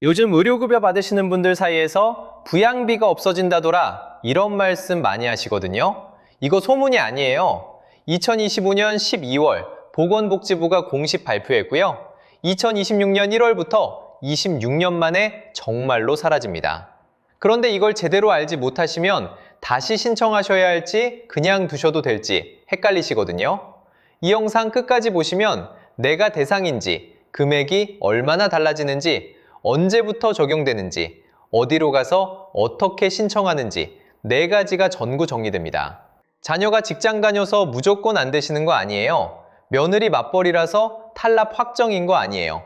요즘 의료급여 받으시는 분들 사이에서 부양비가 없어진다더라 이런 말씀 많이 하시거든요. 이거 소문이 아니에요. 2025년 12월 보건복지부가 공식 발표했고요. 2026년 1월부터 26년 만에 정말로 사라집니다. 그런데 이걸 제대로 알지 못하시면 다시 신청하셔야 할지 그냥 두셔도 될지 헷갈리시거든요. 이 영상 끝까지 보시면 내가 대상인지, 금액이 얼마나 달라지는지, 언제부터 적용되는지, 어디로 가서 어떻게 신청하는지 4가지가 전구 정리됩니다. 자녀가 직장 다녀서 무조건 안 되시는 거 아니에요. 며느리 맞벌이라서 탈납 확정인 거 아니에요.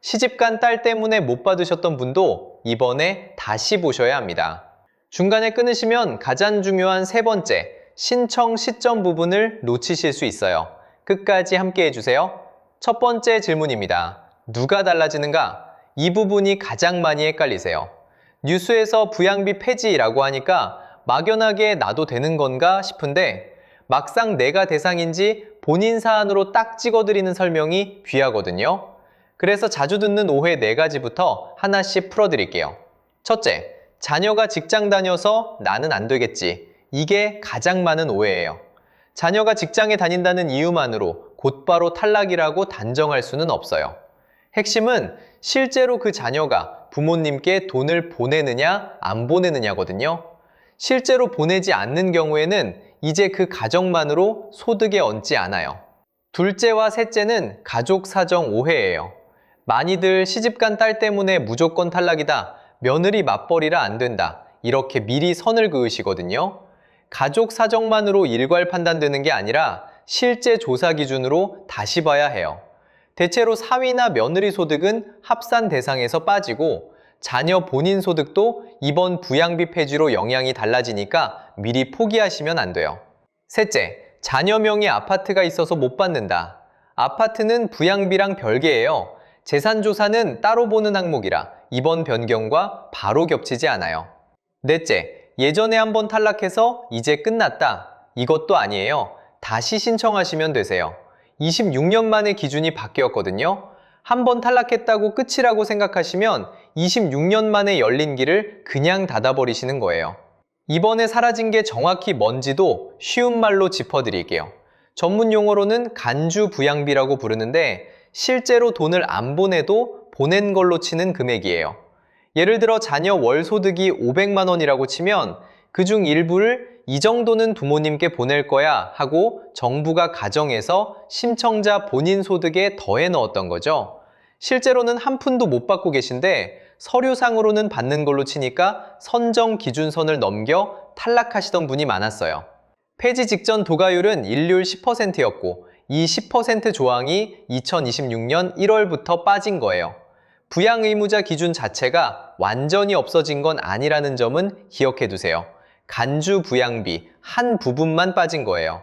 시집간 딸 때문에 못 받으셨던 분도 이번에 다시 보셔야 합니다. 중간에 끊으시면 가장 중요한 3번째, 신청 시점 부분을 놓치실 수 있어요. 끝까지 함께 해주세요. 첫 번째 질문입니다. 누가 달라지는가? 이 부분이 가장 많이 헷갈리세요. 뉴스에서 부양비 폐지라고 하니까 막연하게 나도 되는 건가 싶은데 막상 내가 대상인지 본인 사안으로 딱 찍어드리는 설명이 귀하거든요. 그래서 자주 듣는 오해 4가지부터 하나씩 풀어드릴게요. 첫째, 자녀가 직장 다녀서 나는 안 되겠지. 이게 가장 많은 오해예요. 자녀가 직장에 다닌다는 이유만으로 곧바로 탈락이라고 단정할 수는 없어요. 핵심은 실제로 그 자녀가 부모님께 돈을 보내느냐 안 보내느냐거든요. 실제로 보내지 않는 경우에는 이제 그 가정만으로 소득에 얹지 않아요. 둘째와 셋째는 가족 사정 오해예요. 많이들 시집간 딸 때문에 무조건 탈락이다, 며느리 맞벌이라 안 된다, 이렇게 미리 선을 그으시거든요. 가족 사정만으로 일괄 판단되는 게 아니라 실제 조사 기준으로 다시 봐야 해요. 대체로 사위나 며느리 소득은 합산 대상에서 빠지고 자녀 본인 소득도 이번 부양비 폐지로 영향이 달라지니까 미리 포기하시면 안 돼요. 셋째, 자녀 명의 아파트가 있어서 못 받는다. 아파트는 부양비랑 별개예요. 재산조사는 따로 보는 항목이라 이번 변경과 바로 겹치지 않아요. 넷째, 예전에 한번 탈락해서 이제 끝났다. 이것도 아니에요. 다시 신청하시면 되세요. 26년 만에 기준이 바뀌었거든요. 한번 탈락했다고 끝이라고 생각하시면 26년 만에 열린 길을 그냥 닫아버리시는 거예요. 이번에 사라진 게 정확히 뭔지도 쉬운 말로 짚어드릴게요. 전문 용어로는 간주 부양비라고 부르는데 실제로 돈을 안 보내도 보낸 걸로 치는 금액이에요. 예를 들어 자녀 월 소득이 500만 원이라고 치면 그중 일부를 이 정도는 부모님께 보낼 거야 하고 정부가 가정해서 신청자 본인 소득에 더해 넣었던 거죠. 실제로는 한 푼도 못 받고 계신데 서류상으로는 받는 걸로 치니까 선정 기준선을 넘겨 탈락하시던 분이 많았어요. 폐지 직전 도가율은 일률 10%였고 이 10% 조항이 2026년 1월부터 빠진 거예요. 부양 의무자 기준 자체가 완전히 없어진 건 아니라는 점은 기억해 두세요. 간주 부양비 한 부분만 빠진 거예요.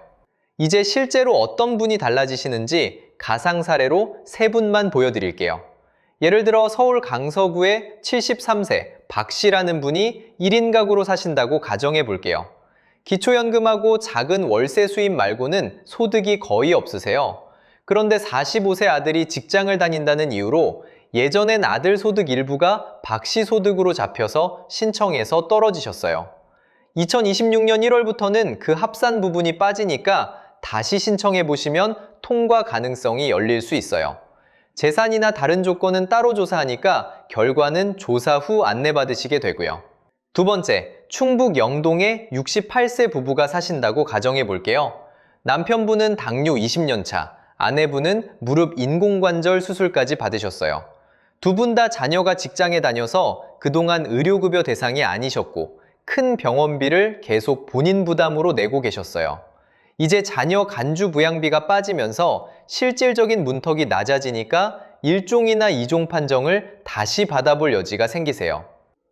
이제 실제로 어떤 분이 달라지시는지 가상 사례로 3분만 보여드릴게요. 예를 들어 서울 강서구의 73세 박 씨라는 분이 1인 가구로 사신다고 가정해 볼게요. 기초연금하고 작은 월세 수입 말고는 소득이 거의 없으세요. 그런데 45세 아들이 직장을 다닌다는 이유로 예전엔 아들 소득 일부가 박 씨 소득으로 잡혀서 신청해서 떨어지셨어요. 2026년 1월부터는 그 합산 부분이 빠지니까 다시 신청해 보시면 통과 가능성이 열릴 수 있어요. 재산이나 다른 조건은 따로 조사하니까 결과는 조사 후 안내받으시게 되고요. 두 번째, 충북 영동에 68세 부부가 사신다고 가정해 볼게요. 남편분은 당뇨 20년 차, 아내분은 무릎 인공관절 수술까지 받으셨어요. 두 분 다 자녀가 직장에 다녀서 그동안 의료급여 대상이 아니셨고 큰 병원비를 계속 본인 부담으로 내고 계셨어요. 이제 자녀 간주 부양비가 빠지면서 실질적인 문턱이 낮아지니까 1종이나 2종 판정을 다시 받아볼 여지가 생기세요.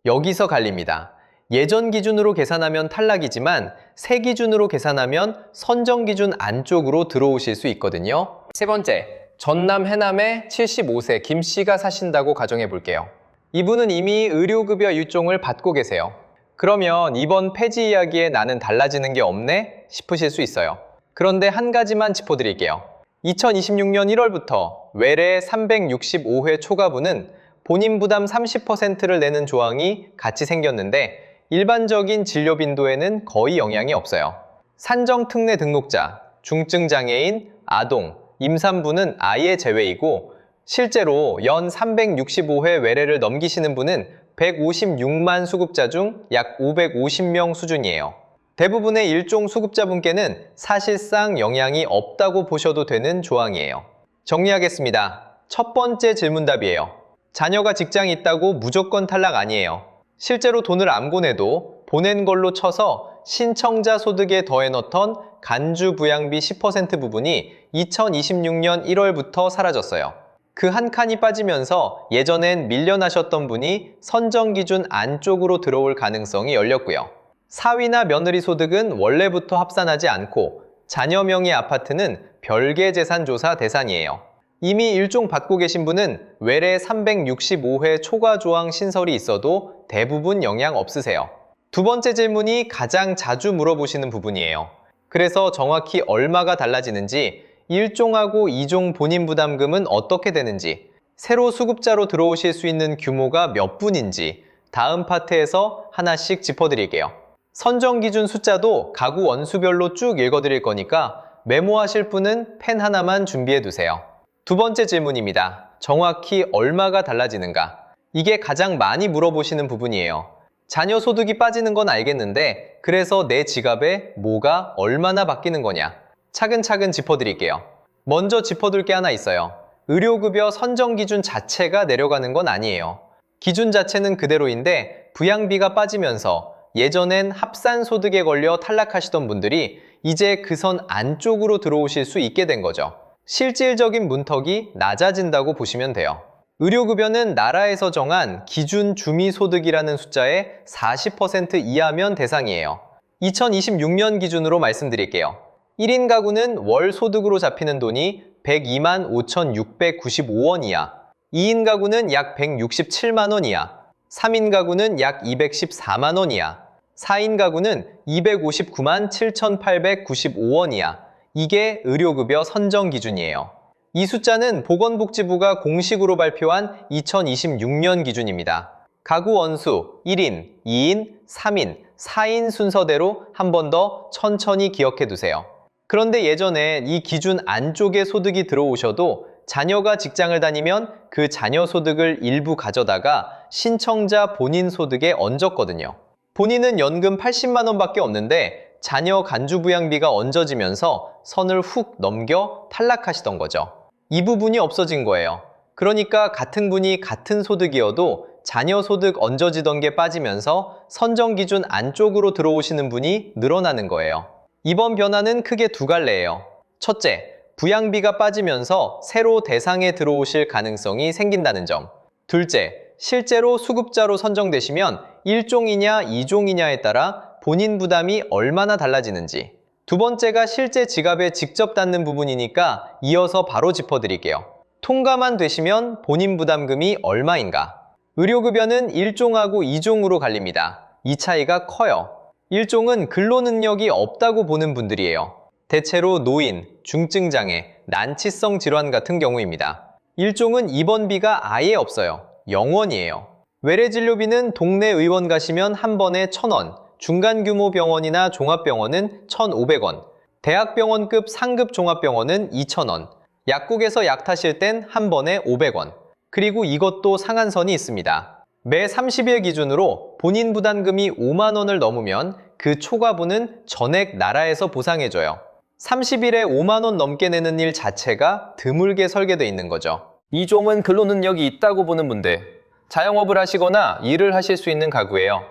여기서 갈립니다. 예전 기준으로 계산하면 탈락이지만 새 기준으로 계산하면 선정 기준 안쪽으로 들어오실 수 있거든요. 세 번째, 전남 해남에 75세 김 씨가 사신다고 가정해 볼게요. 이분은 이미 의료급여 1종을 받고 계세요. 그러면 이번 폐지 이야기에 나는 달라지는 게 없네? 싶으실 수 있어요. 그런데 한 가지만 짚어드릴게요. 2026년 1월부터 외래 365회 초과분은 본인 부담 30%를 내는 조항이 같이 생겼는데 일반적인 진료 빈도에는 거의 영향이 없어요. 산정 특례 등록자, 중증 장애인, 아동, 임산부는 아예 제외이고 실제로 연 365회 외래를 넘기시는 분은 156만 수급자 중 약 550명 수준이에요. 대부분의 일종 수급자분께는 사실상 영향이 없다고 보셔도 되는 조항이에요. 정리하겠습니다. 첫 번째 질문답이에요. 자녀가 직장이 있다고 무조건 탈락 아니에요. 실제로 돈을 안 보내도 보낸 걸로 쳐서 신청자 소득에 더해 넣던 간주 부양비 10% 부분이 2026년 1월부터 사라졌어요. 그 한 칸이 빠지면서 예전엔 밀려나셨던 분이 선정 기준 안쪽으로 들어올 가능성이 열렸고요. 사위나 며느리 소득은 원래부터 합산하지 않고 자녀 명의 아파트는 별개 재산 조사 대상이에요. 이미 일종 받고 계신 분은 외래 365회 초과 조항 신설이 있어도 대부분 영향 없으세요. 두 번째 질문이 가장 자주 물어보시는 부분이에요. 그래서 정확히 얼마가 달라지는지, 1종하고 2종 본인 부담금은 어떻게 되는지, 새로 수급자로 들어오실 수 있는 규모가 몇 분인지 다음 파트에서 하나씩 짚어드릴게요. 선정 기준 숫자도 가구 원수별로 쭉 읽어드릴 거니까 메모하실 분은 펜 하나만 준비해두세요. 두 번째 질문입니다. 정확히 얼마가 달라지는가? 이게 가장 많이 물어보시는 부분이에요. 자녀 소득이 빠지는 건 알겠는데 그래서 내 지갑에 뭐가 얼마나 바뀌는 거냐? 차근차근 짚어드릴게요. 먼저 짚어둘 게 하나 있어요. 의료급여 선정 기준 자체가 내려가는 건 아니에요. 기준 자체는 그대로인데 부양비가 빠지면서 예전엔 합산 소득에 걸려 탈락하시던 분들이 이제 그 선 안쪽으로 들어오실 수 있게 된 거죠. 실질적인 문턱이 낮아진다고 보시면 돼요. 의료급여는 나라에서 정한 기준 주미소득이라는 숫자의 40% 이하면 대상이에요. 2026년 기준으로 말씀드릴게요. 1인 가구는 월 소득으로 잡히는 돈이 102만 5,695원 이하, 2인 가구는 약 167만 원 이하, 3인 가구는 약 214만 원 이하, 4인 가구는 259만 7,895원 이하. 이게 의료급여 선정 기준이에요. 이 숫자는 보건복지부가 공식으로 발표한 2026년 기준입니다. 가구 원수 1인, 2인, 3인, 4인 순서대로 한 번 더 천천히 기억해 두세요. 그런데 예전에 이 기준 안쪽에 소득이 들어오셔도 자녀가 직장을 다니면 그 자녀 소득을 일부 가져다가 신청자 본인 소득에 얹었거든요. 본인은 연금 80만 원밖에 없는데 자녀 간주부양비가 얹어지면서 선을 훅 넘겨 탈락하시던 거죠. 이 부분이 없어진 거예요. 그러니까 같은 분이 같은 소득이어도 자녀 소득 얹어지던 게 빠지면서 선정 기준 안쪽으로 들어오시는 분이 늘어나는 거예요. 이번 변화는 크게 두 갈래예요. 첫째, 부양비가 빠지면서 새로 대상에 들어오실 가능성이 생긴다는 점. 둘째, 실제로 수급자로 선정되시면 1종이냐 2종이냐에 따라 본인 부담이 얼마나 달라지는지. 두 번째가 실제 지갑에 직접 닿는 부분이니까 이어서 바로 짚어드릴게요. 통과만 되시면 본인 부담금이 얼마인가? 의료급여는 1종하고 2종으로 갈립니다. 이 차이가 커요. 1종은 근로능력이 없다고 보는 분들이에요. 대체로 노인, 중증장애, 난치성 질환 같은 경우입니다. 1종은 입원비가 아예 없어요. 0원이에요. 외래진료비는 동네 의원 가시면 한 번에 1,000원, 중간규모 병원이나 종합병원은 1,500원, 대학병원급 상급 종합병원은 2,000원, 약국에서 약 타실 땐 한 번에 500원, 그리고 이것도 상한선이 있습니다. 매 30일 기준으로 본인 부담금이 5만 원을 넘으면 그 초과분은 전액 나라에서 보상해줘요. 30일에 5만 원 넘게 내는 일 자체가 드물게 설계되어 있는 거죠. 2종은 근로능력이 있다고 보는 분들, 자영업을 하시거나 일을 하실 수 있는 가구예요.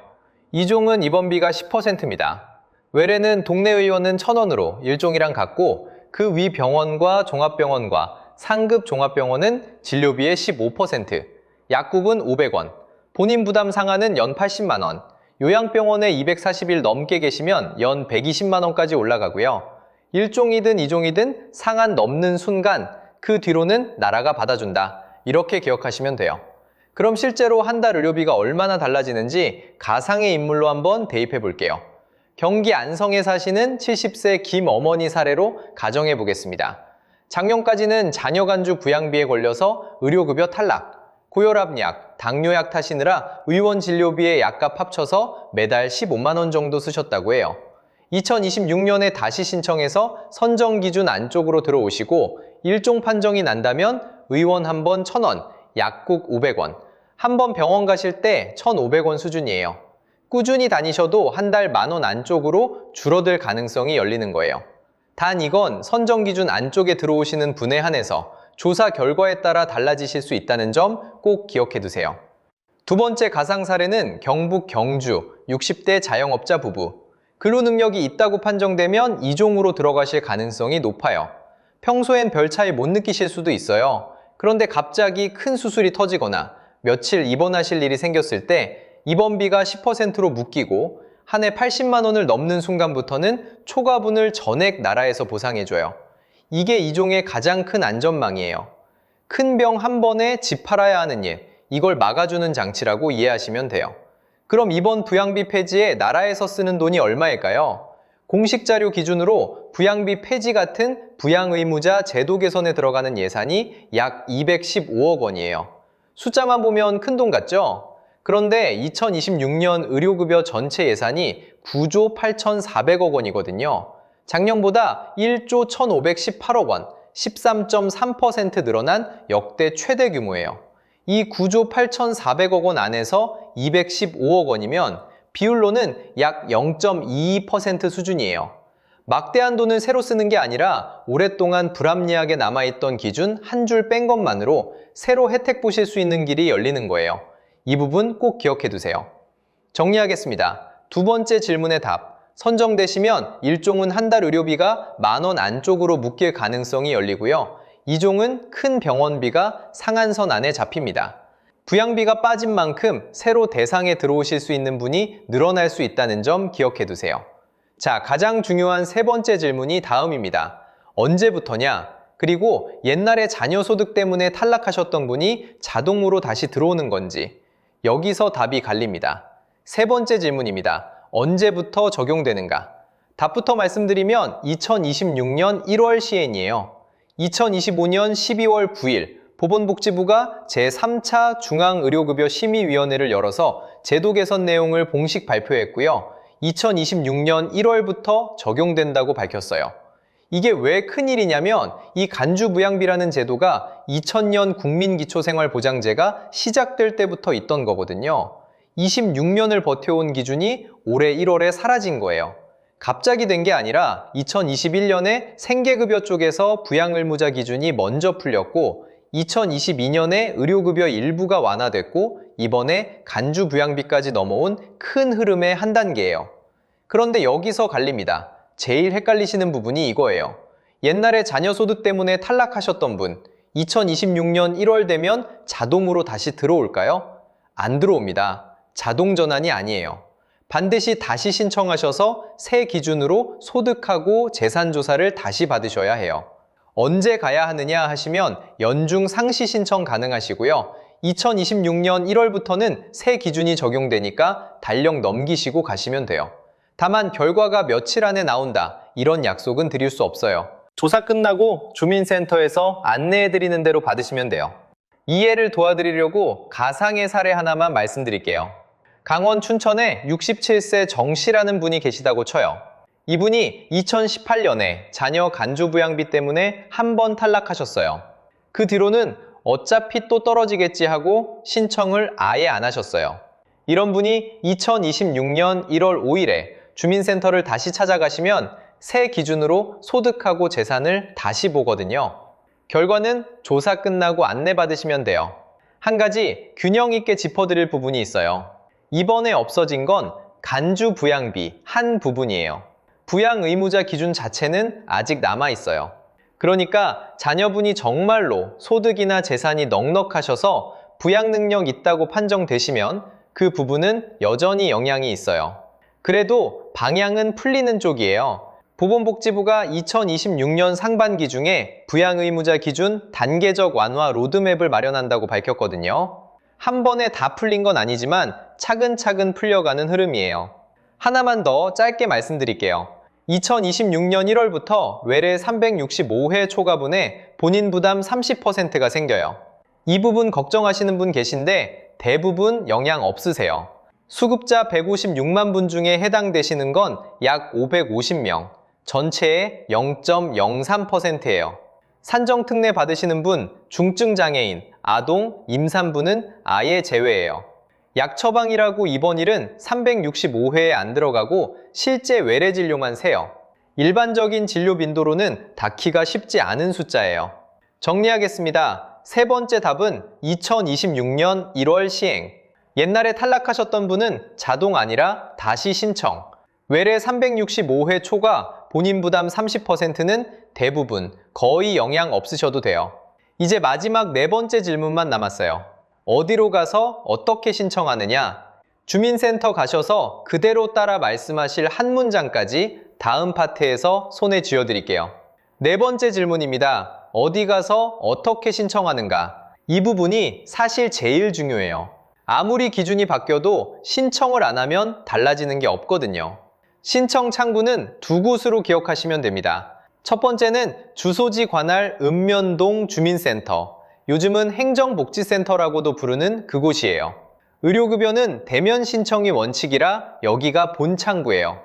2종은 입원비가 10%입니다. 외래는 동네 의원은 1,000원으로 1종이랑 같고 그 위 병원과 종합병원과 상급 종합병원은 진료비의 15%, 약국은 500원, 본인 부담 상한은 연 80만 원, 요양병원에 240일 넘게 계시면 연 120만 원까지 올라가고요. 1종이든 2종이든 상한 넘는 순간 그 뒤로는 나라가 받아준다. 이렇게 기억하시면 돼요. 그럼 실제로 한 달 의료비가 얼마나 달라지는지 가상의 인물로 한번 대입해 볼게요. 경기 안성에 사시는 70세 김어머니 사례로 가정해 보겠습니다. 작년까지는 자녀 간주 부양비에 걸려서 의료급여 탈락. 고혈압약, 당뇨약 타시느라 의원 진료비에 약값 합쳐서 매달 15만 원 정도 쓰셨다고 해요. 2026년에 다시 신청해서 선정 기준 안쪽으로 들어오시고 일종 판정이 난다면 의원 한 번 1,000원, 약국 500원, 한 번 병원 가실 때 1,500원 수준이에요. 꾸준히 다니셔도 한 달 10,000원 안쪽으로 줄어들 가능성이 열리는 거예요. 단 이건 선정 기준 안쪽에 들어오시는 분에 한해서 조사 결과에 따라 달라지실 수 있다는 점 꼭 기억해 두세요. 두 번째 가상 사례는 경북 경주 60대 자영업자 부부. 근로 능력이 있다고 판정되면 2종으로 들어가실 가능성이 높아요. 평소엔 별 차이 못 느끼실 수도 있어요. 그런데 갑자기 큰 수술이 터지거나 며칠 입원하실 일이 생겼을 때 입원비가 10%로 묶이고 한 해 80만 원을 넘는 순간부터는 초과분을 전액 나라에서 보상해줘요. 이게 2종의 가장 큰 안전망이에요. 큰 병 한 번에 집 팔아야 하는 일, 이걸 막아주는 장치라고 이해하시면 돼요. 그럼 이번 부양비 폐지에 나라에서 쓰는 돈이 얼마일까요? 공식 자료 기준으로 부양비 폐지 같은 부양의무자 제도 개선에 들어가는 예산이 약 215억 원이에요. 숫자만 보면 큰 돈 같죠? 그런데 2026년 의료급여 전체 예산이 9조 8,400억 원이거든요. 작년보다 1조 1,518억 원, 13.3% 늘어난 역대 최대 규모예요. 이 9조 8,400억 원 안에서 215억 원이면 비율로는 약 0.22% 수준이에요. 막대한 돈을 새로 쓰는 게 아니라 오랫동안 불합리하게 남아있던 기준 한 줄 뺀 것만으로 새로 혜택 보실 수 있는 길이 열리는 거예요. 이 부분 꼭 기억해 두세요. 정리하겠습니다. 두 번째 질문의 답. 선정되시면 1종은 한 달 의료비가 10,000원 안쪽으로 묶일 가능성이 열리고요. 2종은 큰 병원비가 상한선 안에 잡힙니다. 부양비가 빠진 만큼 새로 대상에 들어오실 수 있는 분이 늘어날 수 있다는 점 기억해 두세요. 자, 가장 중요한 세 번째 질문이 다음입니다. 언제부터냐? 그리고 옛날에 자녀 소득 때문에 탈락하셨던 분이 자동으로 다시 들어오는 건지. 여기서 답이 갈립니다. 세 번째 질문입니다. 언제부터 적용되는가? 답부터 말씀드리면 2026년 1월 시행이에요. 2025년 12월 9일 보건복지부가 제3차 중앙의료급여 심의위원회를 열어서 제도 개선 내용을 공식 발표했고요. 2026년 1월부터 적용된다고 밝혔어요. 이게 왜 큰일이냐면 이 간주부양비라는 제도가 2000년 국민기초생활보장제가 시작될 때부터 있던 거거든요. 26년을 버텨온 기준이 올해 1월에 사라진 거예요. 갑자기 된 게 아니라 2021년에 생계급여 쪽에서 부양의무자 기준이 먼저 풀렸고 2022년에 의료급여 일부가 완화됐고 이번에 간주부양비까지 넘어온 큰 흐름의 한 단계예요. 그런데 여기서 갈립니다. 제일 헷갈리시는 부분이 이거예요. 옛날에 자녀 소득 때문에 탈락하셨던 분, 2026년 1월 되면 자동으로 다시 들어올까요? 안 들어옵니다. 자동 전환이 아니에요. 반드시 다시 신청하셔서 새 기준으로 소득하고 재산 조사를 다시 받으셔야 해요. 언제 가야 하느냐 하시면 연중 상시 신청 가능하시고요. 2026년 1월부터는 새 기준이 적용되니까 달력 넘기시고 가시면 돼요. 다만 결과가 며칠 안에 나온다, 이런 약속은 드릴 수 없어요. 조사 끝나고 주민센터에서 안내해드리는 대로 받으시면 돼요. 이해를 도와드리려고 가상의 사례 하나만 말씀드릴게요. 강원 춘천에 67세 정씨라는 분이 계시다고 쳐요. 이분이 2018년에 자녀 간주부양비 때문에 한 번 탈락하셨어요. 그 뒤로는 어차피 또 떨어지겠지 하고 신청을 아예 안 하셨어요. 이런 분이 2026년 1월 5일에 주민센터를 다시 찾아가시면 새 기준으로 소득하고 재산을 다시 보거든요. 결과는 조사 끝나고 안내받으시면 돼요. 한 가지 균형 있게 짚어드릴 부분이 있어요. 이번에 없어진 건 간주부양비 한 부분이에요. 부양의무자 기준 자체는 아직 남아있어요. 그러니까 자녀분이 정말로 소득이나 재산이 넉넉하셔서 부양 능력 있다고 판정되시면 그 부분은 여전히 영향이 있어요. 그래도 방향은 풀리는 쪽이에요. 보건복지부가 2026년 상반기 중에 부양의무자 기준 단계적 완화 로드맵을 마련한다고 밝혔거든요. 한 번에 다 풀린 건 아니지만 차근차근 풀려가는 흐름이에요. 하나만 더 짧게 말씀드릴게요. 2026년 1월부터 외래 365회 초과분에 본인 부담 30%가 생겨요. 이 부분 걱정하시는 분 계신데 대부분 영향 없으세요. 수급자 156만 분 중에 해당되시는 건 약 550명, 전체의 0.03%예요. 산정특례 받으시는 분, 중증장애인, 아동, 임산부는 아예 제외예요. 약 처방이라고 입원일은 365회에 안 들어가고 실제 외래 진료만 세요. 일반적인 진료 빈도로는 닿기가 쉽지 않은 숫자예요. 정리하겠습니다. 세 번째 답은 2026년 1월 시행. 옛날에 탈락하셨던 분은 자동 아니라 다시 신청. 외래 365회 초과 본인 부담 30%는 대부분 거의 영향 없으셔도 돼요. 이제 마지막 네 번째 질문만 남았어요. 어디로 가서 어떻게 신청하느냐? 주민센터 가셔서 그대로 따라 말씀하실 한 문장까지 다음 파트에서 손에 쥐어드릴게요. 네 번째 질문입니다. 어디 가서 어떻게 신청하는가? 이 부분이 사실 제일 중요해요. 아무리 기준이 바뀌어도 신청을 안 하면 달라지는 게 없거든요. 신청 창구는 두 곳으로 기억하시면 됩니다. 첫 번째는 주소지 관할 읍면동 주민센터, 요즘은 행정복지센터라고도 부르는 그곳이에요. 의료급여는 대면 신청이 원칙이라 여기가 본 창구예요.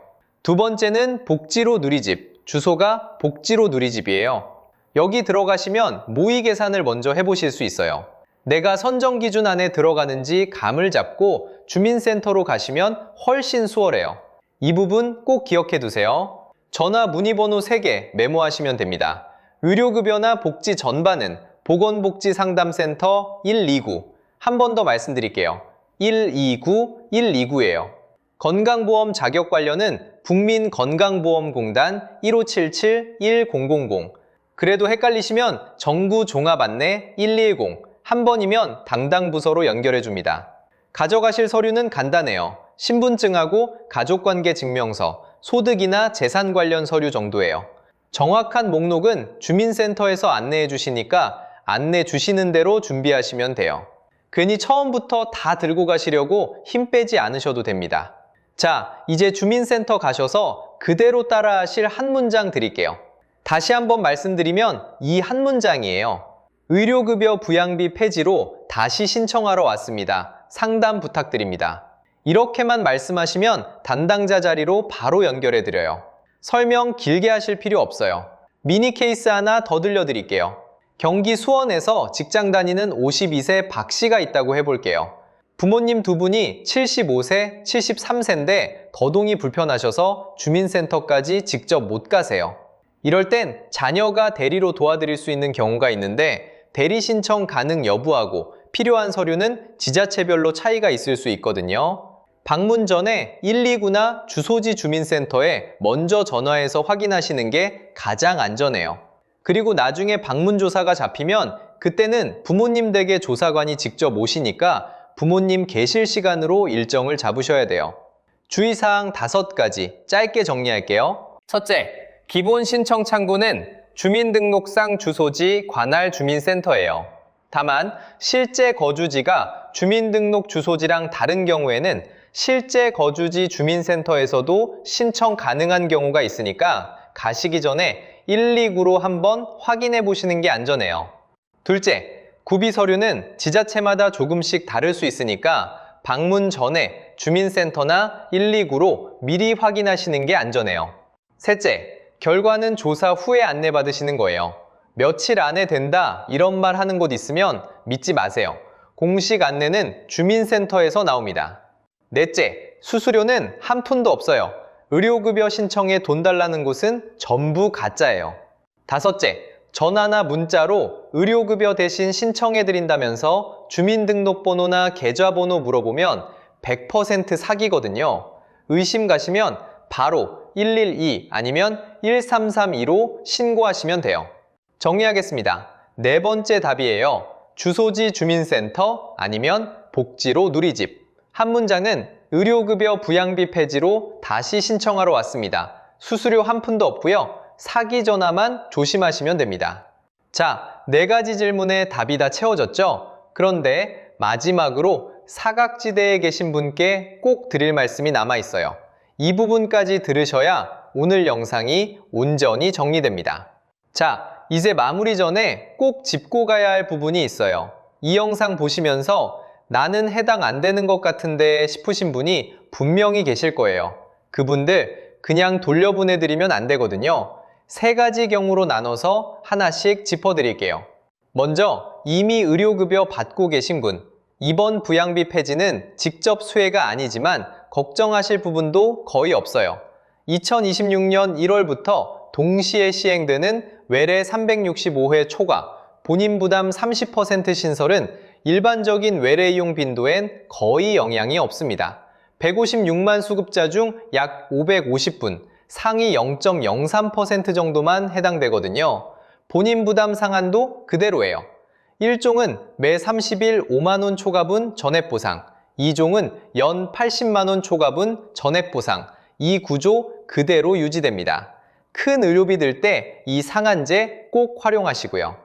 두 번째는 복지로 누리집, 주소가 복지로 누리집이에요. 여기 들어가시면 모의 계산을 먼저 해보실 수 있어요. 내가 선정 기준 안에 들어가는지 감을 잡고 주민센터로 가시면 훨씬 수월해요. 이 부분 꼭 기억해 두세요. 전화 문의번호 3개 메모하시면 됩니다. 의료급여나 복지 전반은 보건복지상담센터 129. 한 번 더 말씀드릴게요. 129, 129예요. 건강보험 자격 관련은 국민건강보험공단 1577-1000. 그래도 헷갈리시면 정부종합안내 110. 한 번이면 담당 부서로 연결해 줍니다. 가져가실 서류는 간단해요. 신분증하고 가족관계증명서, 소득이나 재산 관련 서류 정도예요. 정확한 목록은 주민센터에서 안내해 주시니까 안내 주시는 대로 준비하시면 돼요. 괜히 처음부터 다 들고 가시려고 힘 빼지 않으셔도 됩니다. 자, 이제 주민센터 가셔서 그대로 따라 하실 한 문장 드릴게요. 다시 한번 말씀드리면 이 한 문장이에요. 의료급여 부양비 폐지로 다시 신청하러 왔습니다. 상담 부탁드립니다. 이렇게만 말씀하시면 담당자 자리로 바로 연결해드려요. 설명 길게 하실 필요 없어요. 미니 케이스 하나 더 들려드릴게요. 경기 수원에서 직장 다니는 52세 박 씨가 있다고 해볼게요. 부모님 두 분이 75세, 73세인데 거동이 불편하셔서 주민센터까지 직접 못 가세요. 이럴 땐 자녀가 대리로 도와드릴 수 있는 경우가 있는데 대리 신청 가능 여부하고 필요한 서류는 지자체별로 차이가 있을 수 있거든요. 방문 전에 129나 주소지 주민센터에 먼저 전화해서 확인하시는 게 가장 안전해요. 그리고 나중에 방문 조사가 잡히면 그때는 부모님 댁에 조사관이 직접 오시니까 부모님 계실 시간으로 일정을 잡으셔야 돼요. 주의사항 5가지 짧게 정리할게요. 첫째, 기본 신청 창구는 주민등록상 주소지 관할 주민센터예요. 다만 실제 거주지가 주민등록 주소지랑 다른 경우에는 실제 거주지 주민센터에서도 신청 가능한 경우가 있으니까 가시기 전에 129로 한번 확인해 보시는 게 안전해요. 둘째, 구비 서류는 지자체마다 조금씩 다를 수 있으니까 방문 전에 주민센터나 129로 미리 확인하시는 게 안전해요. 셋째, 결과는 조사 후에 안내받으시는 거예요. 며칠 안에 된다 이런 말 하는 곳 있으면 믿지 마세요. 공식 안내는 주민센터에서 나옵니다. 넷째, 수수료는 한 푼도 없어요. 의료급여 신청에 돈 달라는 곳은 전부 가짜예요. 다섯째, 전화나 문자로 의료급여 대신 신청해드린다면서 주민등록번호나 계좌번호 물어보면 100% 사기거든요. 의심 가시면 바로 112 아니면 1332로 신고하시면 돼요. 정리하겠습니다. 네 번째 답이에요. 주소지 주민센터 아니면 복지로 누리집. 한 문장은 의료급여 부양비 폐지로 다시 신청하러 왔습니다. 수수료 한 푼도 없고요. 사기 전화만 조심하시면 됩니다. 자, 4가지 질문에 답이 다 채워졌죠? 그런데 마지막으로 사각지대에 계신 분께 꼭 드릴 말씀이 남아 있어요. 이 부분까지 들으셔야 오늘 영상이 온전히 정리됩니다. 자, 이제 마무리 전에 꼭 짚고 가야 할 부분이 있어요. 이 영상 보시면서 나는 해당 안 되는 것 같은데 싶으신 분이 분명히 계실 거예요. 그분들 그냥 돌려보내드리면 안 되거든요. 세 가지 경우로 나눠서 하나씩 짚어드릴게요. 먼저 이미 의료급여 받고 계신 분, 이번 부양비 폐지는 직접 수혜가 아니지만 걱정하실 부분도 거의 없어요. 2026년 1월부터 동시에 시행되는 외래 365회 초과 본인 부담 30% 신설은 일반적인 외래 이용 빈도엔 거의 영향이 없습니다. 156만 수급자 중 약 550분, 상위 0.03% 정도만 해당되거든요. 본인 부담 상한도 그대로예요. 1종은 매 30일 5만원 초과분 전액 보상, 2종은 연 80만원 초과분 전액 보상, 이 구조 그대로 유지됩니다. 큰 의료비 들 때 이 상한제 꼭 활용하시고요.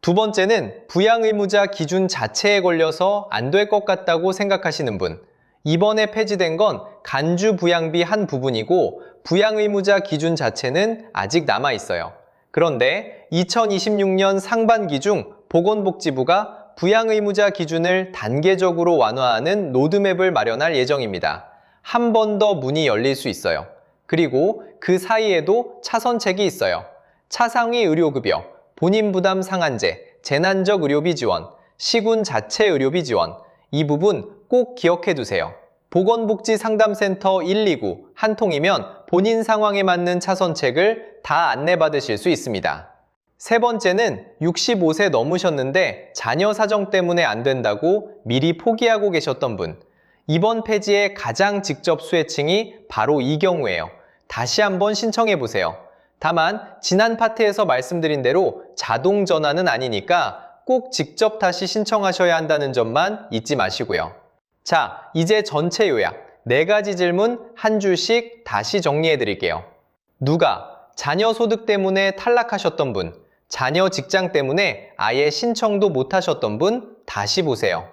두 번째는 부양의무자 기준 자체에 걸려서 안 될 것 같다고 생각하시는 분. 이번에 폐지된 건 간주 부양비 한 부분이고 부양의무자 기준 자체는 아직 남아있어요. 그런데 2026년 상반기 중 보건복지부가 부양의무자 기준을 단계적으로 완화하는 로드맵을 마련할 예정입니다. 한 번 더 문이 열릴 수 있어요. 그리고 그 사이에도 차선책이 있어요. 차상위 의료급여, 본인 부담 상한제, 재난적 의료비 지원, 시군 자체 의료비 지원, 이 부분 꼭 기억해 두세요. 보건복지상담센터 129 한 통이면 본인 상황에 맞는 차선책을 다 안내받으실 수 있습니다. 세 번째는 65세 넘으셨는데 자녀 사정 때문에 안 된다고 미리 포기하고 계셨던 분. 이번 폐지의 가장 직접 수혜층이 바로 이 경우예요. 다시 한번 신청해 보세요. 다만 지난 파트에서 말씀드린 대로 자동 전환은 아니니까 꼭 직접 다시 신청하셔야 한다는 점만 잊지 마시고요. 자, 이제 전체 요약, 4가지 질문 한 줄씩 다시 정리해 드릴게요. 누가? 자녀 소득 때문에 탈락하셨던 분, 자녀 직장 때문에 아예 신청도 못 하셨던 분 다시 보세요.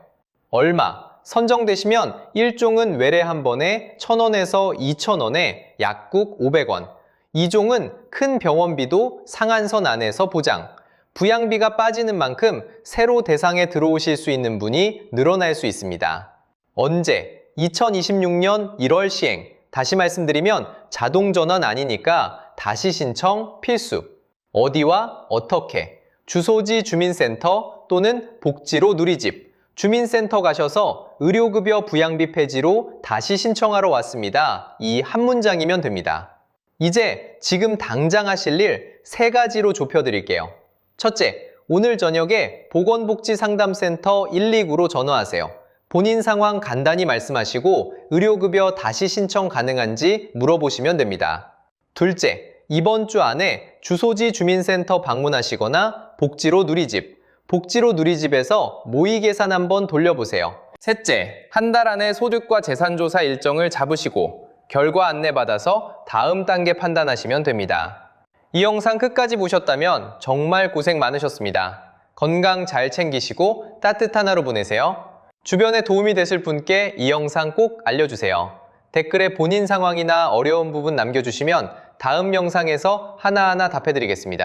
얼마? 선정되시면 1종은 외래 한 번에 1,000원에서 2,000원에 약국 500원, 2종은 큰 병원비도 상한선 안에서 보장, 부양비가 빠지는 만큼 새로 대상에 들어오실 수 있는 분이 늘어날 수 있습니다. 언제? 2026년 1월 시행. 다시 말씀드리면 자동 전환 아니니까 다시 신청 필수. 어디와 어떻게? 주소지 주민센터 또는 복지로 누리집. 주민센터 가셔서 의료급여 부양비 폐지로 다시 신청하러 왔습니다. 이 한 문장이면 됩니다. 이제 지금 당장 하실 일 3가지로 좁혀드릴게요. 첫째, 오늘 저녁에 보건복지상담센터 129로 전화하세요. 본인 상황 간단히 말씀하시고 의료급여 다시 신청 가능한지 물어보시면 됩니다. 둘째, 이번 주 안에 주소지 주민센터 방문하시거나 복지로 누리집, 복지로 누리집에서 모의 계산 한번 돌려보세요. 셋째, 한 달 안에 소득과 재산조사 일정을 잡으시고 결과 안내받아서 다음 단계 판단하시면 됩니다. 이 영상 끝까지 보셨다면 정말 고생 많으셨습니다. 건강 잘 챙기시고 따뜻한 하루 보내세요. 주변에 도움이 되실 분께 이 영상 꼭 알려주세요. 댓글에 본인 상황이나 어려운 부분 남겨주시면 다음 영상에서 하나하나 답해드리겠습니다.